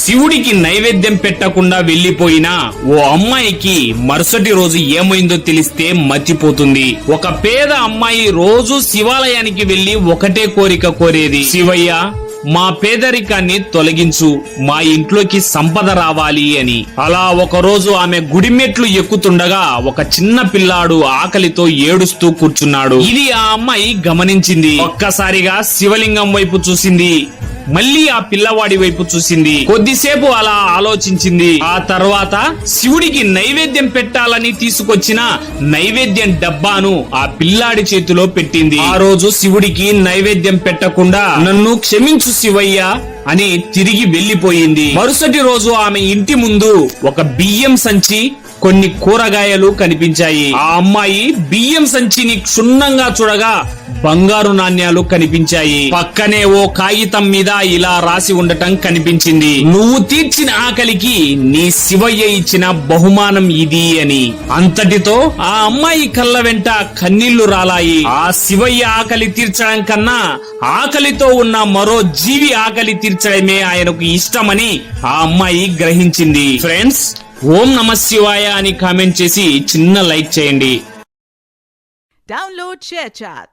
శివుడికి నైవేద్యం పెట్టకుండా వెళ్లిపోయిన ఓ అమ్మాయికి మరుసటి రోజు ఏమైందో తెలిస్తే మర్చిపోతుంది. ఒక పేద అమ్మాయి రోజు శివాలయానికి వెళ్లి ఒకటే కోరిక కోరేది, శివయ్య మా పేదరికాన్ని తొలగించు, మా ఇంట్లోకి సంపద రావాలి అని. అలా ఒకరోజు ఆమె గుడిమెట్లు ఎక్కుతుండగా ఒక చిన్న పిల్లాడు ఆకలితో ఏడుస్తూ కూర్చున్నాడు. ఇది ఆ అమ్మాయి గమనించింది. ఒక్కసారిగా శివలింగం వైపు చూసింది, మళ్ళీ ఆ పిల్లవాడి వైపు చూసింది. కొద్దిసేపు అలా ఆలోచించింది. ఆ తర్వాత శివుడికి నైవేద్యం పెట్టాలని తీసుకొచ్చిన నైవేద్యం డబ్బాను ఆ పిల్లాడి చేతిలో పెట్టింది. ఆ రోజు శివుడికి నైవేద్యం పెట్టకుండా నన్ను క్షమించు శివయ్య అని తిరిగి వెళ్లిపోయింది. మరుసటి రోజు ఆమె ఇంటి ముందు ఒక బియ్యం సంచి, కొన్ని కూరగాయలు కనిపించాయి. ఆ అమ్మాయి బియ్యం సంచిని క్షుణ్ణంగా చూడగా బంగారు నాణ్యాలు కనిపించాయి. పక్కనే ఓ కాగితం మీద ఇలా రాసి ఉండటం కనిపించింది, నువ్వు తీర్చిన ఆకలికి నీ శివయ్య ఇచ్చిన బహుమానం ఇది అని. అంతటితో ఆ అమ్మాయి కళ్ళ వెంట కన్నీళ్లు రాలాయి. ఆ శివయ్య ఆకలి తీర్చడం కన్నా ఆకలితో ఉన్న మరో జీవి ఆకలి తీర్చడమే ఆయనకు ఇష్టమని ఆ అమ్మాయి గ్రహించింది. ఫ్రెండ్స్, ఓం నమః శివాయ అని కామెంట్ చేసి చిన్న లైక్ చేయండి. Download ShareChat.